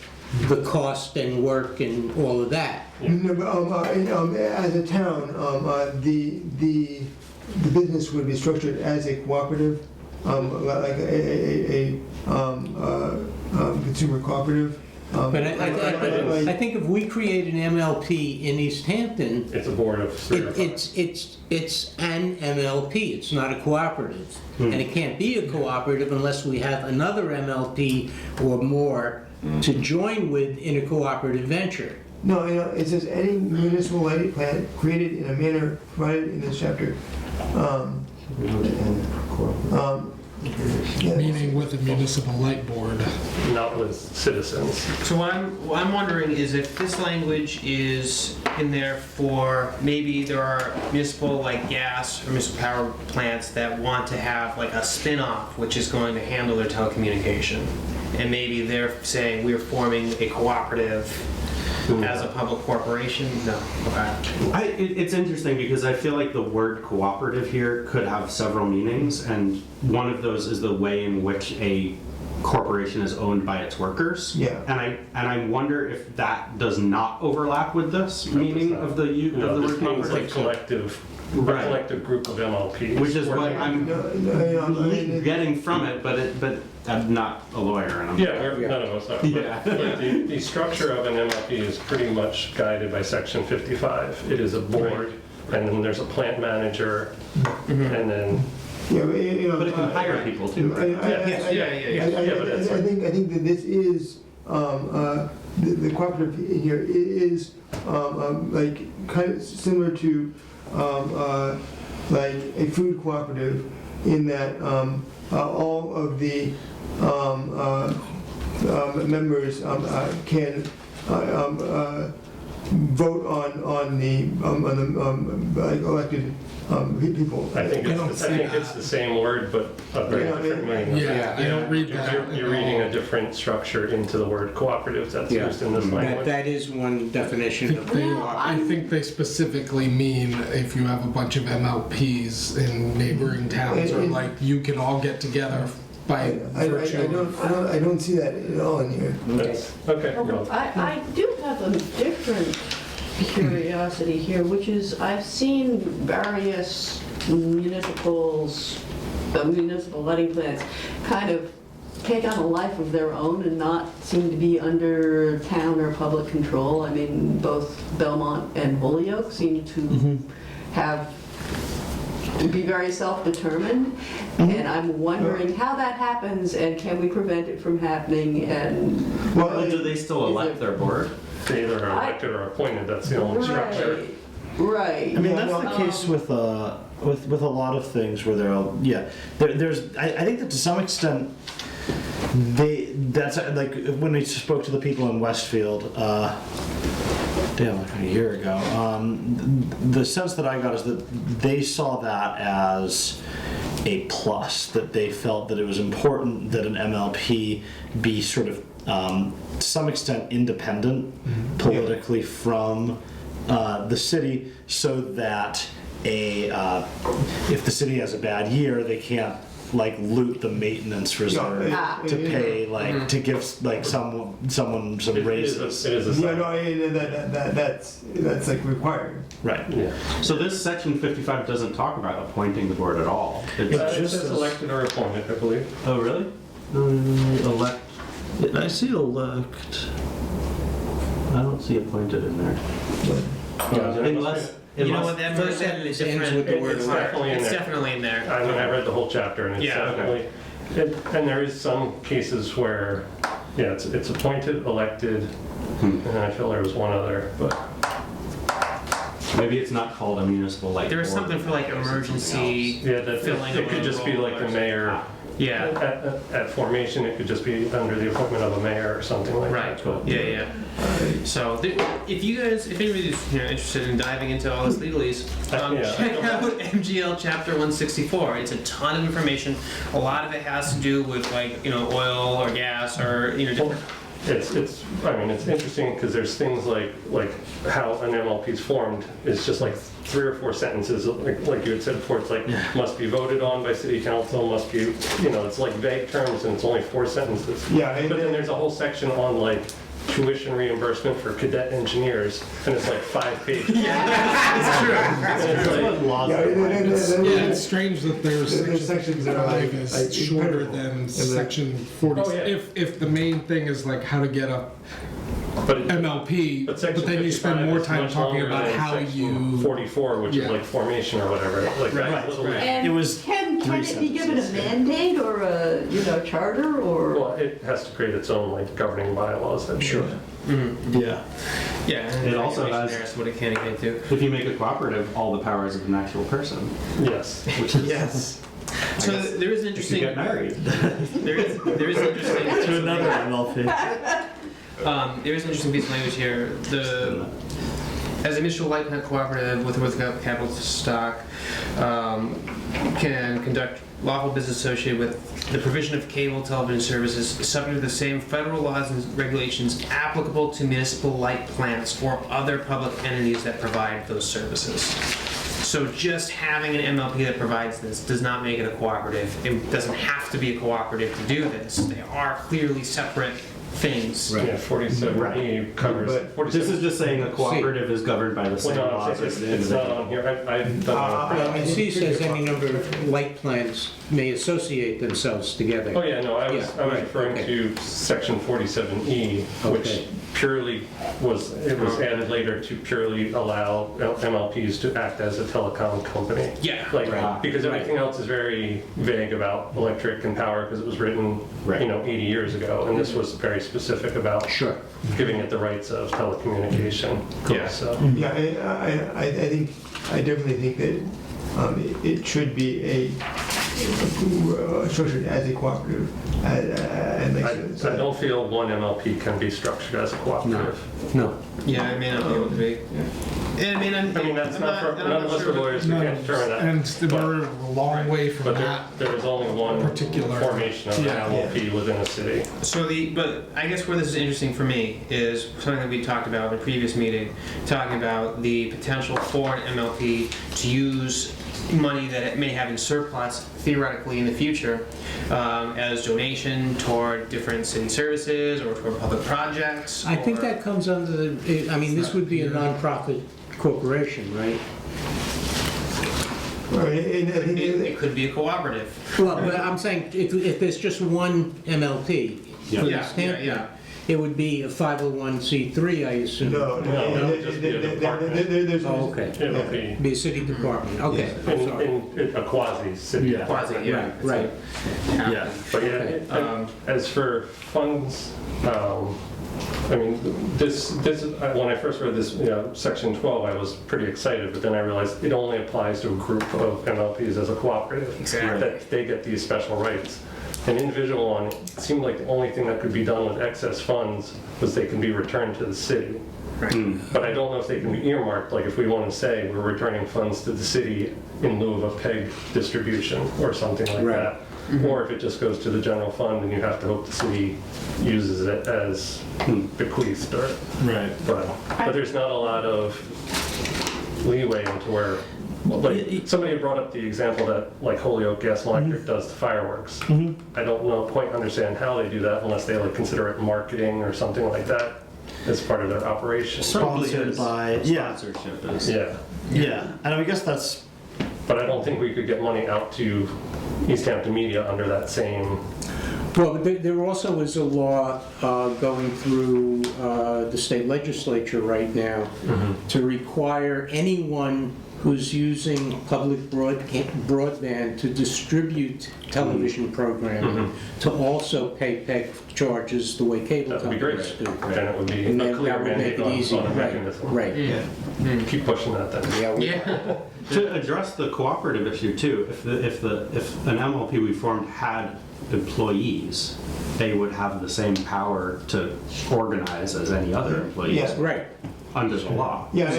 the cost and work and all of that. No, but as a town, the business would be structured as a cooperative, like a consumer cooperative. But I think if we create an MLP in Easthampton, it's a board of 3 or 5. it's an MLP, it's not a cooperative. And it can't be a cooperative unless we have another MLP or more to join with in a cooperative venture. No, it says any municipal light plant created in a manner provided in this chapter. Yeah. Meaning with a municipal light board. Not with citizens. So what I'm wondering is if this language is in there for, maybe there are municipal like gas or municipal power plants that want to have like a spin-off which is going to handle their telecommunication. And maybe they're saying we're forming a cooperative as a public corporation? No. Okay. It's interesting because I feel like the word cooperative here could have several meanings, and one of those is the way in which a corporation is owned by its workers. Yeah. And I wonder if that does not overlap with this meaning of the No, word this means cooperative. a collective group of MLPs. Which is what I'm No, getting from it, but I'm not a lawyer, and I'm Yeah, none of us are. Yeah. But the structure of an MLP is pretty much guided by Section 55. It is a board, and then there's a plant manager, and then, yeah, but it can hire people too. Right? I think that this is the cooperative here is like kind of similar to like a food cooperative in that all of the members can vote on the like elected people. I think it's the same word, but a very different meaning. Yeah, I don't read that. You're reading a different structure into the word cooperative that's Yeah. used in this language. That is one definition of I think they specifically mean if you have a bunch of MLPs in neighboring towns, or like you can all get together by virtue of. I don't see that at all in here. Okay. well, I do have a different curiosity here, which is I've seen various municipal lighting plants kind of take on a life of their own and not seem to be under town or public control. I mean, both Belmont and Holyoke seem to be very self-determined, and I'm wondering how that happens, and can we prevent it from happening? And Well, do they still elect their board? They either are elected or appointed, that's the only structure. Right. I mean, that's the case with a lot of things where they're all, there's I think that to some extent that's like when we spoke to the people in Westfield like a year ago, the sense that I got is that they saw that as a plus, that they felt that it was important that an MLP be sort of to some extent independent politically from the city, so that if the city has a bad year, they can't like loot the maintenance reserve Yeah, to yeah, pay like to give like someone some raises. It is a Yeah, side. no, that's like required. Right. Yeah. So this section 55 doesn't talk about appointing the board at all. It's It just says says- elected or appointed, I believe. oh, really? Elect. I see elect. I don't see appointed in there. Unless, You know unless what, that First version is sentence ends with different. the word It's elect. definitely in It's there. definitely in there. I mean, I read the whole chapter, and it's Yeah. definitely, and there is some cases where, yeah, it's appointed, elected, and I feel there was one other, but maybe it's not called a municipal light There was board. something for like emergency yeah, that filling. it could just be like the mayor. Yeah, At formation, it could just be under the appointment of a mayor or something like right. that. But- Yeah. So if you guys, if anybody's interested in diving into all this legalese, Yeah. check out MGL Chapter 164. It's a ton of information. A lot of it has to do with like oil or gas or different. It's I mean, it's interesting because there's things like how an MLP is formed is just like 3 or 4 sentences, like you had said before, it's like must be voted on by city council, must be, it's like vague terms and it's only 4 sentences. Yeah, and But then there's a whole section on like tuition reimbursement for cadet engineers, and it's like 5 pages. And it's like, Yeah, it's strange that there's There's section sections that are like 5 is like shorter incredible. than And the- section 40. Oh, yeah. If the main thing is like how to get a but it- MLP, But but section then you spend 55 more is time much talking longer about than how section you. 44, which Yeah. is like formation or whatever. Like Right, that's a little right. And It was can it 3 be given a sentences. mandate or a charter or? Well, it has to create its own like governing bylaws. I believe. Sure. Yeah. Yeah, and It also regulation has- there is what it can and can't do. If you make a cooperative, all the powers of an actual person, Yes. which is Yes. So guess there is you interesting. get married. There is interesting. To another MLP. There is an interesting piece of language here. As a municipal light plant cooperative with capital stock, can conduct lawful business associated with the provision of cable television services subject to the same federal laws and regulations applicable to municipal light plants or other public entities that provide those services. So just having an MLP that provides this does not make it a cooperative. It doesn't have to be a cooperative to do this. They are clearly separate things. Yeah, 47E covers. But 47 This is just saying a cooperative is governed by the Well, same no, laws it's as the it's not individual. on here. I've done it. And C says any number of light plants may associate themselves together. Oh, yeah, no, I was Yeah, right, referring okay. to section 47E, which Okay. purely was added later to purely allow MLPs to act as a telecom company. Yeah. Like, Right. because everything else is very vague about electric and power because it was written, Right. 80 years ago. And this was very specific about Sure. giving it the rights of telecommunication. Yeah. So, Yeah, I definitely think that it should be structured as a cooperative, and like I don't feel one MLP can be structured as a cooperative. No. Yeah, I may not be able to be. Yeah, I mean, That's I'm not for, I'm none of us are sure. lawyers, we can't determine that. And we're a long way from But that. there is only one particular- formation of an Yeah. MLP within a city. So but I guess where this is interesting for me is something that we talked about in a previous meeting, talking about the potential for an MLP to use money that it may have in surplus theoretically in the future as donation toward different city services or toward public projects. I think or- that comes under the, I mean, this would be a nonprofit corporation, right? It could be a cooperative. Well, but I'm saying if there's just one MLP for Yeah. this Yeah, campaign, yeah. it would be a 501c3, I assume. No, it'd just be a department. there's. Oh, okay. MLP. Be a city department, okay, I'm sorry. In a quasi-city Yeah. department. Quasi, yeah. Right, right. Yeah. But yeah, Okay. as for funds, I mean, this when I first read this, section 12, I was pretty excited, but then I realized it only applies to a group of MLPs as a cooperative. Exactly. That they get these special rights. An individual one, it seemed like the only thing that could be done with excess funds was they can be returned to the city. Right. But I don't know if they can be earmarked, like if we want to say we're returning funds to the city in lieu of a PEG distribution or something like Right. that. Or if it just goes to the general fund and you have to hope the city uses it as bequeathed or, Right. but there's not a lot of leeway into where like, somebody brought up the example that like Holyoke Gas and Electric does the fireworks. I don't know, quite understand how they do that unless they like consider it marketing or something like that as part of their operation. Sponsored by, yeah, Sponsorship is. Yeah, yeah, and I guess that's, but I don't think we could get money out to Easthampton Media under that same. Well, there also is a law going through the state legislature right now to require anyone who's using public broadband to distribute television programming to also pay PEG charges the way cable That would be great. companies do. Then it would be And a that clear would make mandate it easy, on a right, mechanism. right. Keep pushing that then. Yeah. To address the cooperative issue too, if an MLP we formed had employees, they would have the same power to organize as any other employees Yeah. Right. under the law. Yeah,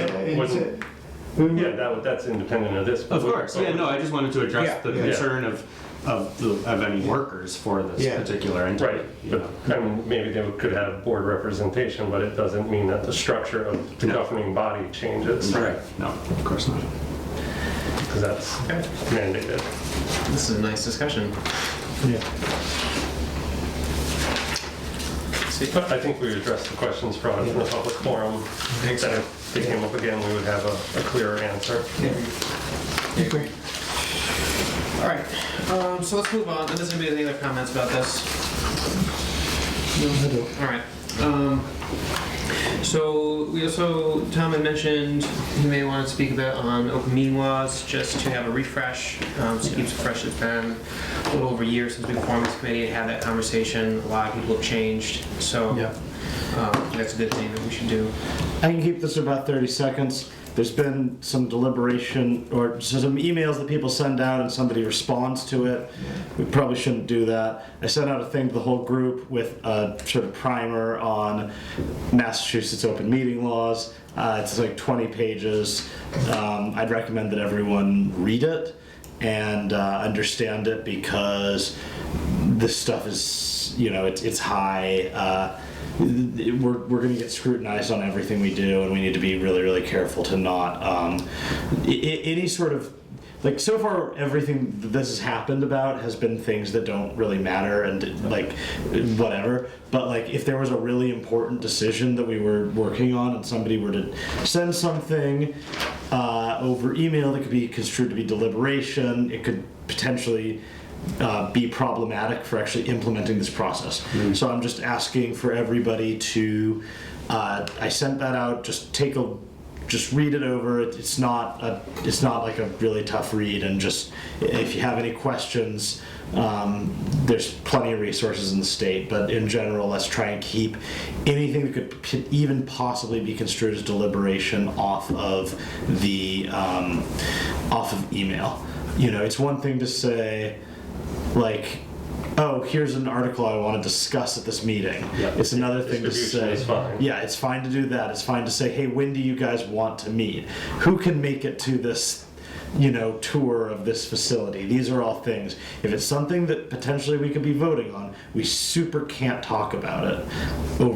Yeah, that's independent of this. but Of course, yeah, no, I just wanted to address Yeah. the concern of any workers for this Yeah. particular entity. Right, you know. but I mean, maybe they could have board representation, but it doesn't mean that the structure of the No. governing body changes. Right, no, of course not. Because that's mandated. This is a nice discussion. yeah. But I think we addressed the questions brought up in the public forum. That if they came up again, we would have a clearer answer. All right, so let's move on. Does anybody have any other comments about this? No. All right. So we also, Tom had mentioned he may want to speak about on open meeting laws, just to have a refresh, so it keeps it fresh. It's been a little over a year since we formed this committee and had that conversation. A lot of people have changed, so Yeah. that's a good thing that we should do. I can keep this to about 30 seconds. There's been some deliberation or some emails that people send out and somebody responds to it. We probably shouldn't do that. I sent out a thing to the whole group with a sort of primer on Massachusetts open meeting laws. It's like 20 pages. I'd recommend that everyone read it and understand it, because this stuff is, you know, it's high. We're going to get scrutinized on everything we do, and we need to be really, really careful to not any sort of, like, so far everything this has happened about has been things that don't really matter and like whatever. But like, if there was a really important decision that we were working on and somebody were to send something over email that could be construed to be deliberation, it could potentially be problematic for actually implementing this process. So I'm just asking for everybody to, I sent that out, just read it over. It's not like a really tough read, and just, if you have any questions, there's plenty of resources in the state, but in general, let's try and keep anything that could even possibly be construed as deliberation off of the, off of email. You know, it's one thing to say, like, oh, here's an article I want to discuss at this meeting. Yep. It's another thing to Distribution say, is fine. yeah, it's fine to do that. It's fine to say, hey, when do you guys want to meet? Who can make it to this, you know, tour of this facility? These are all things. If it's something that potentially we could be voting on, we super can't talk about it.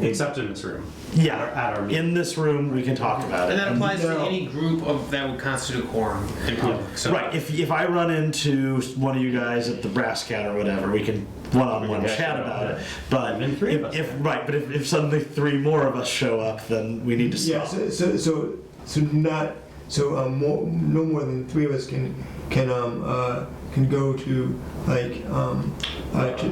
Except in this room. Yeah, At our meeting. in this room we can talk about it. And that applies to No. any group that would constitute a quorum in public. So Right, if I run into one of you guys at the brass can or whatever, we can one-on-one We can chat hash it about out, it. But Even three of us if suddenly three more of us show up, then we need to Yeah, stop. no more than three of us can go to like to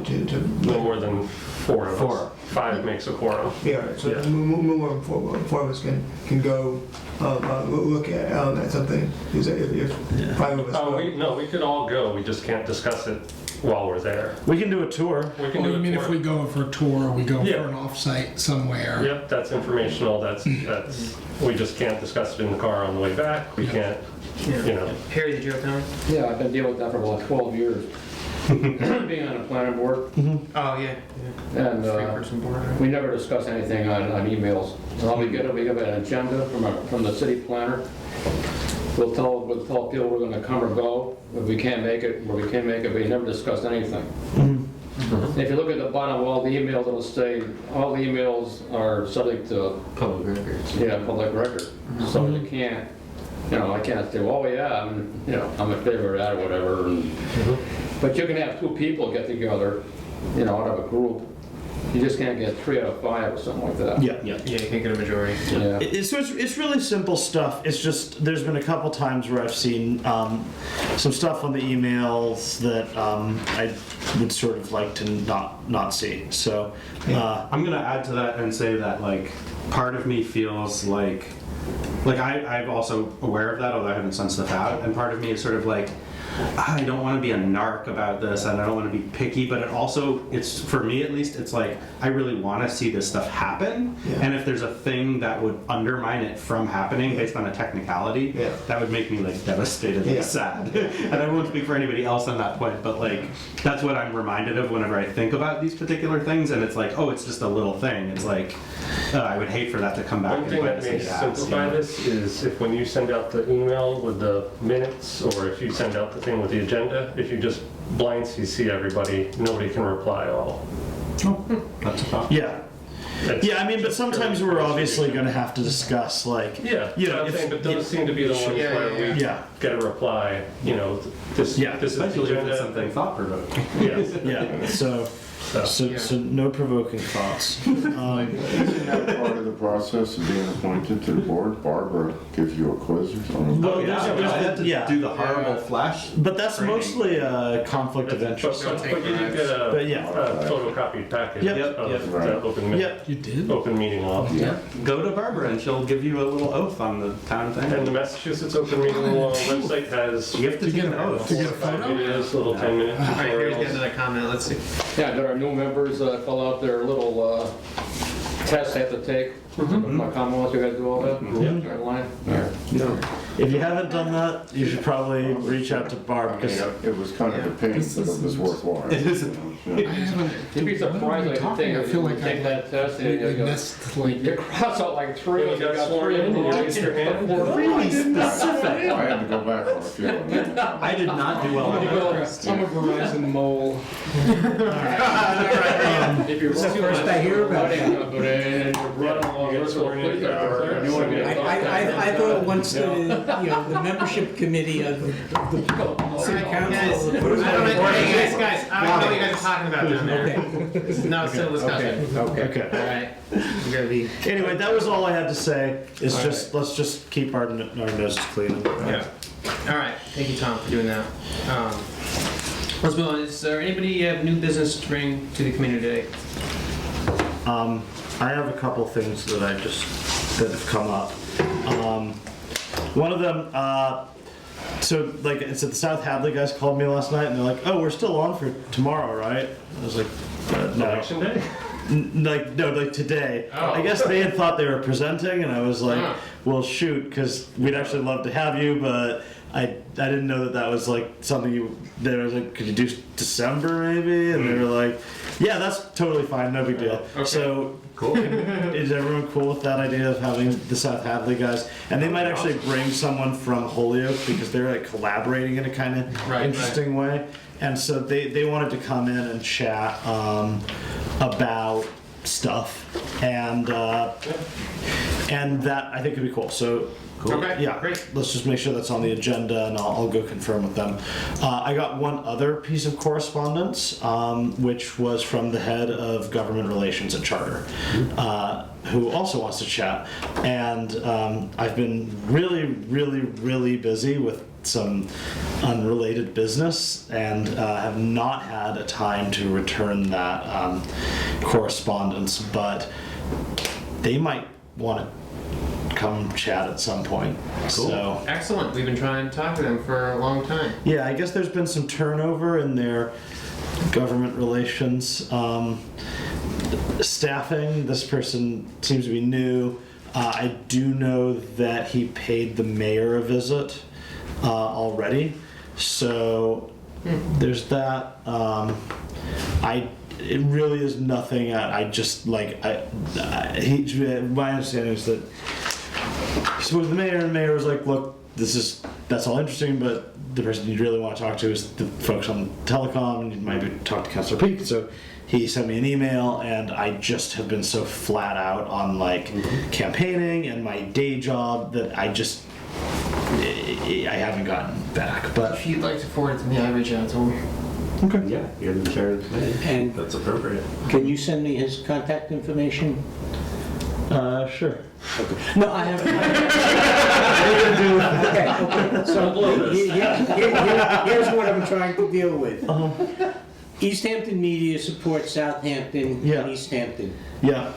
No like, more than four of us. 5 makes a quorum. yeah. So Yeah. no more than four of us can go look at something. If 5 of us Oh, go. we could all go, we just can't discuss it while we're there. We can do a tour. We can Well, do you a mean tour. if we go for a tour, we go Yeah. for an off-site somewhere? Yep, that's informational, that's, we just can't discuss it in the car on the way back, we can't, you know. Harry, did you have time? Yeah, I've been dealing with that for about 12 years. Being on a planning board, Oh yeah. and Three-person board. Right? we never discuss anything on emails. So all we get an agenda from the city planner. We'll tell people we're gonna come or go, if we can't make it, or we can't make it, but we never discussed anything. If you look at the bottom of all the emails, it'll say, all the emails are subject to, Public records. yeah, public record. So you can't I can't say, well, yeah, I'm in favor of that or whatever. But you can have two people get together, out of a group. You just can't get 3 out of 5 or something like that. Yeah. Yeah, you can't get a majority. Yeah. So it's really simple stuff. It's just there's been a couple times where I've seen some stuff on the emails that I would sort of like to not see. So I'm gonna add to that and say that like part of me feels like I'm also aware of that, although I haven't sent stuff out, and part of me is sort of like, I don't want to be a narc about this and I don't want to be picky, but it's for me at least, it's like I really want to see this stuff happen. Yeah. And if there's a thing that would undermine it from happening based on a technicality, that would make me like devastatedly sad. And I won't speak for anybody else on that point, but like that's what I'm reminded of whenever I think about these particular things. And it's like, oh, it's just a little thing. It's like I would hate for that to come back. One thing that may simplify this is if when you send out the email with the minutes, or if you send out the thing with the agenda, if you just blind CC everybody, nobody can reply all. That's a thought. yeah. Yeah, I mean, but sometimes we're obviously going to have to discuss, like, Yeah, I'm saying, but those seem to be the ones where we get a reply, this is the Especially if it's agenda. something thought provoking. Yes. yeah. So no provoking thoughts. Isn't that part of the process of being appointed to the board? Barbara gives you a quiz or something? Well, I had to do the horrible flash. But that's training. mostly a conflict of interest. But you did get a But yeah. photocopied package Yep. of Right. the open, Yep. You did? open meeting law. Yeah. Go to Barbara and she'll give you a little oath on the town thing. And the Massachusetts Open Meeting Law website has You have to take an oath. To get a 5 photo? videos, little 10-minute All right, here's tutorials. another comment. Let's see. Yeah, there are new members fill out their little test they have to take. My Commonwealth, you gotta do all that? Online? No. If you haven't done that, you should probably reach out to Barb I mean, because it was kind of a pain, but it was worthwhile. It is. I haven't. You'd be surprised, like, the thing, I feel like take I that test and you missed like. you cross out like 3, When and you you got got sworn 3 in, and you you raised your hand. Really specific. I had to go back on a few of them. I did not do well on that. I'm a Verizon mole. If you This is the first I hear about it. and you run along You get with sworn in, police you got officer, and you wanna be a I thought once the membership committee of the city council. Guys, I don't know what you guys are talking about down there. This is not still discussion. okay. All right. We're gonna be. Anyway, that was all I had to say. Is let's just keep our noses clean. Yeah. All right. Thank you, Tom, for doing that. Let's move on. Is there anybody have new business to bring to the community today? I have a couple things that that have come up. One of them, so like it's at the South Hadley guys called me last night and they're like, "Oh, we're still on for tomorrow, right?" I was like, "No." Election day? Like today. Oh. I guess they had thought they were presenting, and I was like, Huh. "Well, shoot, because we'd actually love to have you, but I didn't know that was like something they was like, could you do December maybe?" And they were like, "Yeah, that's totally fine, no big deal." Okay. So Cool. is everyone cool with that idea of having the South Hadley guys? And they might actually bring someone from Holyoke because they're like collaborating in a kind of Right, interesting way. And so they wanted to come in and chat about stuff, and that I think could be cool. So. Okay, Yeah, great. let's just make sure that's on the agenda, and I'll go confirm with them. I got one other piece of correspondence, which was from the head of government relations at Charter, who also wants to chat. And I've been really busy with some unrelated business, and have not had a time to return that correspondence, but they might want to come chat at some point. Cool. So Excellent. We've been trying to talk to them for a long time. yeah, I guess there's been some turnover in their government relations staffing. This person seems to be new. I do know that he paid the mayor a visit already, so there's that. It really is nothing. I just like my understanding is that he spoke to the mayor, and the mayor was like, "Look, that's all interesting, but the person you really want to talk to is the folks on telecom, and you might talk to Councilor Peak." So he sent me an email, and I just have been so flat out on like campaigning and my day job that I just I haven't gotten back, but If you'd like to forward it to me, I'll reach out to him. Yeah, you're the chair of the committee. And That's appropriate. can you send me his contact information? sure. No, I haven't. Okay. So here's what I'm trying to deal with. Easthampton Media supports Southampton Yeah. and Easthampton. Yeah.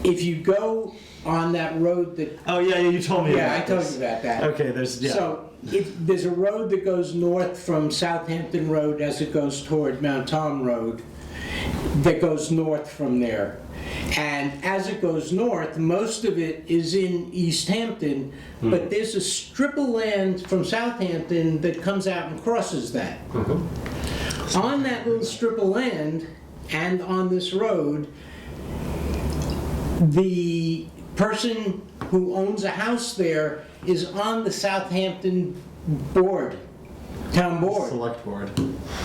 If you go on that road that, Oh yeah, you told me. yeah, I about told this. you about that. Okay, there's So there's a road that goes north from Southampton Road as it goes toward Mount Tom Road that goes north from there. And as it goes north, most of it is in Easthampton, but there's a strip of land from Southampton that comes out and crosses that. On that little strip of land and on this road, the person who owns a house there is on the Southampton board, town board. select board.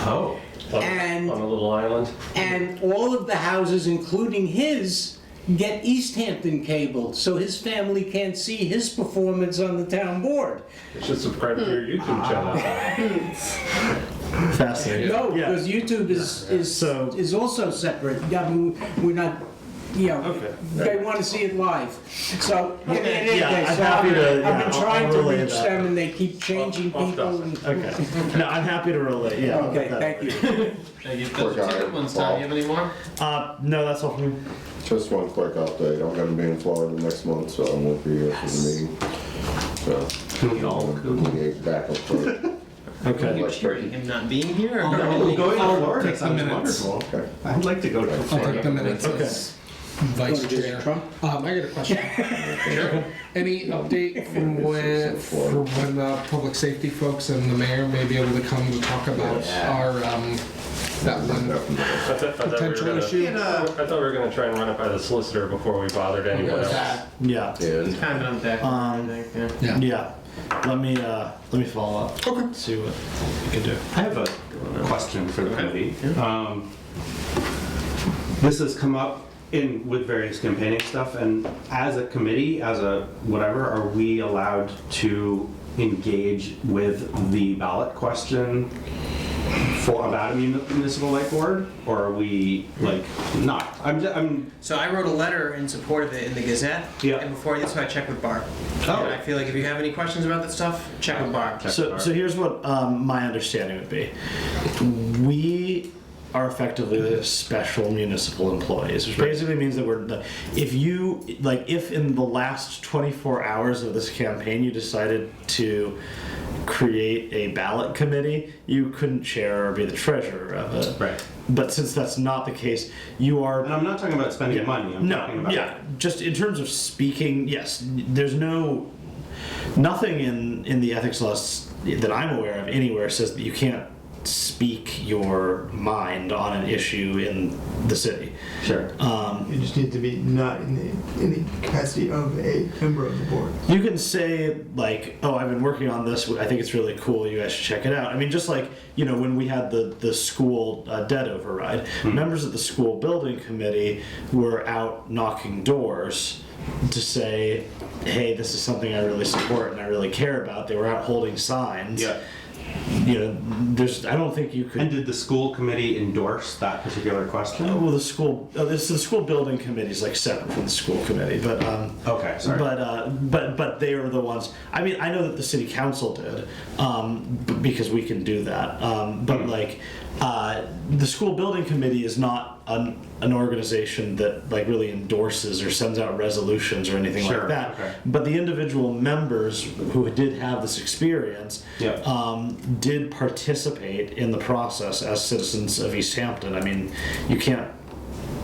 Oh. And- On a little island. And all of the houses, including his, get Easthampton cable, so his family can't see his performance on the town board. You should subscribe to your YouTube channel. Fascinating. No, Yeah. because YouTube is also separate. I mean, we're not, you know, Okay. they want to see it live. So, in any Yeah, case, I'm so happy to- I've yeah, been I'll trying to relay reach that. them and they keep changing Off people. and- Okay. No, I'm happy to relate. Yeah. Okay, thank you. Thank you. Those are two good ones, Tom. You have any more? No, that's all from me. Just one quick update, I'm gonna be in Florida next month, so I won't be here for the meeting. So, be back up for it. Okay. You cheering him not being here? Or Going to Florida Take the sounds minutes. wonderful. Okay. I'd like to go to I'll take Florida. the minutes Okay. as vice Go to chair. Trump? I got a question. Any update from when public safety folks and the mayor may be able to come to talk about our, that one I thought we were potential gonna- issue? I thought we were gonna try and run it by the solicitor before we bothered anyone else. Yeah. It's kind of on deck. I think, yeah. Yeah. Yeah. Let me follow up. Okay. See what we can do. I have a question for the committee. This has come up with various campaigning stuff, and as a committee, as a whatever, are we allowed to engage with the ballot question about a municipal light board, or are we like not? I'm So I wrote a letter in support of it in the Gazette. Yeah. And before this, I checked with Barb. Oh. And I feel like if you have any questions about that stuff, check with Barb. So here's what my understanding would be. We are effectively the special municipal employees, which basically means that if in the last 24 hours of this campaign you decided to create a ballot committee, you couldn't chair or be the treasurer of it. right. But since that's not the case, you are. And I'm not talking about spending money. I'm talking No, about yeah, just in terms of speaking, yes, there's nothing in the ethics laws that I'm aware of anywhere says that you can't speak your mind on an issue in the city. Sure. You just need to be not in the capacity of a member of the board. You can say like, "Oh, I've been working on this. I think it's really cool. You guys should check it out." I mean, just like when we had the school debt override, members of the school building committee were out knocking doors to say, "Hey, this is something I really support and I really care about." They were out holding signs. Yeah. I don't think you could. And did the school committee endorse that particular question? Well, the school building committee is like separate from the school committee, but Okay, sorry. but they are the ones. I mean, I know that the city council did, because we can do that. But like, the school building committee is not an organization that like really endorses or sends out resolutions or anything Sure, like that. okay. But the individual members who did have this experience Yeah. did participate in the process as citizens of Easthampton. I mean, you can't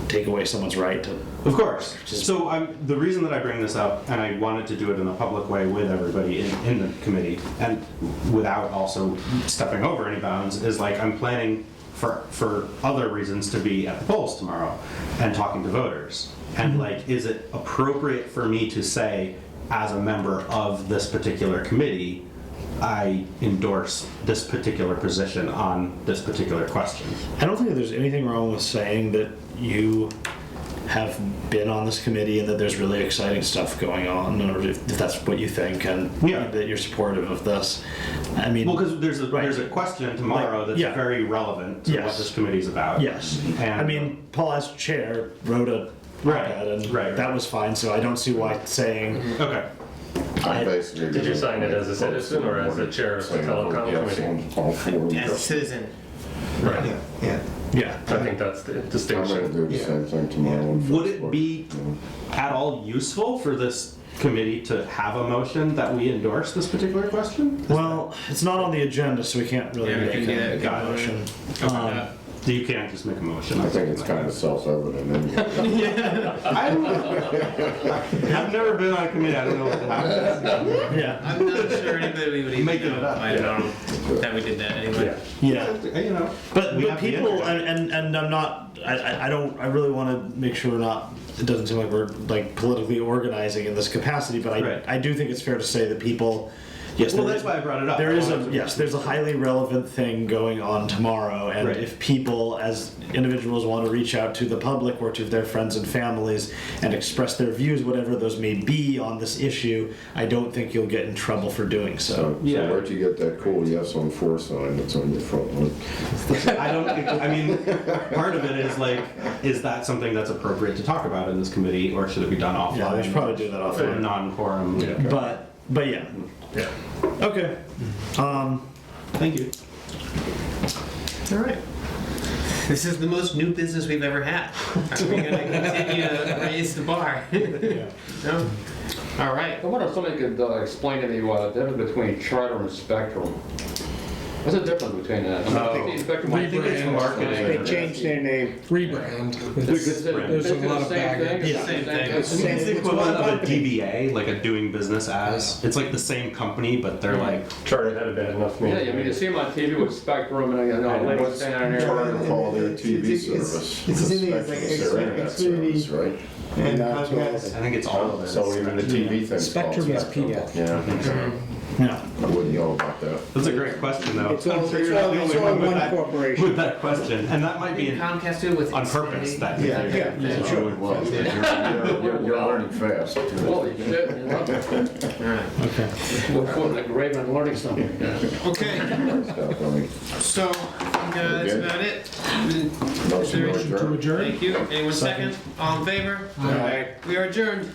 take away someone's right to. Of course. So the reason that I bring this up, and I wanted to do it in a public way with everybody in the committee, and without also stepping over any bounds, is like I'm planning for other reasons to be at the polls tomorrow and talking to voters. And like, is it appropriate for me to say, as a member of this particular committee, I endorse this particular position on this particular question? I don't think that there's anything wrong with saying that you have been on this committee and that there's really exciting stuff going on, or if that's what you think, and Yeah. that you're supportive of this. I mean, Well, because there's Right. a question tomorrow Like, that's yeah. very relevant to what Yes. this committee's about. yes. And I mean, Paul as chair wrote a Right. op-ed, and Right. that was fine, so I don't see why saying, Okay. I basically. Did you sign it as a citizen or as the chair of the telecom Yes, committee? on all four of As a them. citizen. Right. Yeah. yeah. I think that's the I'm gonna distinction. do the same thing tomorrow. on Would first it floor. be at all useful for this committee to have a motion that we endorse this particular question? Well, it's not on the agenda, so we can't really Yeah, we make can do that. a motion. You can't just make a motion. I think it's kind of self-evident anyway. I've never been on a committee, I don't know what happens. Yeah. I'm not sure anybody would even Making it know. up. I don't know that we did that anyway. Yeah. Yeah. You know. But, We but have the people, internet. and I'm not, I really want to make sure we're not, it doesn't seem like we're like politically organizing in this capacity, but Right. I do think it's fair to say that people, yes, Well, there that's is- why I brought it up. there is I a, wanted to- yes, there's a highly relevant thing going on tomorrow, and Right. if people as individuals want to reach out to the public or to their friends and families and express their views, whatever those may be on this issue, I don't think you'll get in trouble for doing so. So Yeah. where'd you get that cool yes on 4 sign that's on your front lawn? I don't think, I mean, part of it is like, is that something that's appropriate to talk about in this committee, or should it be done offline? Yeah, we should probably do that For a offline. non-quorum. But yeah. Yeah. Okay. Thank you. All right. This is the most new business we've ever had. Are we going to continue to raise the bar? No? All right. I wonder if somebody could explain to me what the difference between charter and spectrum. What's the difference between that? I mean, I think the spectrum I think it's marketing. They changed their name. Rebrand. Is it There's a basically lot the of same baggage. thing? Yeah. Same thing. It's It's the It's equivalent one of a company. DBA, like a doing business as. It's like the same company, but they're like, Charter had a bad enough name. Yeah, I mean, you see them on TV with Spectrum and I know what's standing there. Trying to call their TV It's- it's- service. it's the same thing as like It's their internet Xfinity. service, right? And Not Comcast. I think it's all of it. So even the TV thing's called Spectrum is Spectrum. PF. Yeah, I think so. Yeah. I wouldn't know about that. That's a great question, though. It's all, I'm sure it's you're not all, the it's only all one with one that, corporation. with that question, and that might be Did an- Comcast do it with on Xfinity? purpose. That Yeah, yeah. It really was. You're learning fast. Holy shit, you know? All right. Okay. We're putting a grave and learning something. Okay. Stuff, I mean, So, that's good? about it. motion to To adjourn. adjourn? Thank you. Anyone second? All in favor? Aye. We are adjourned.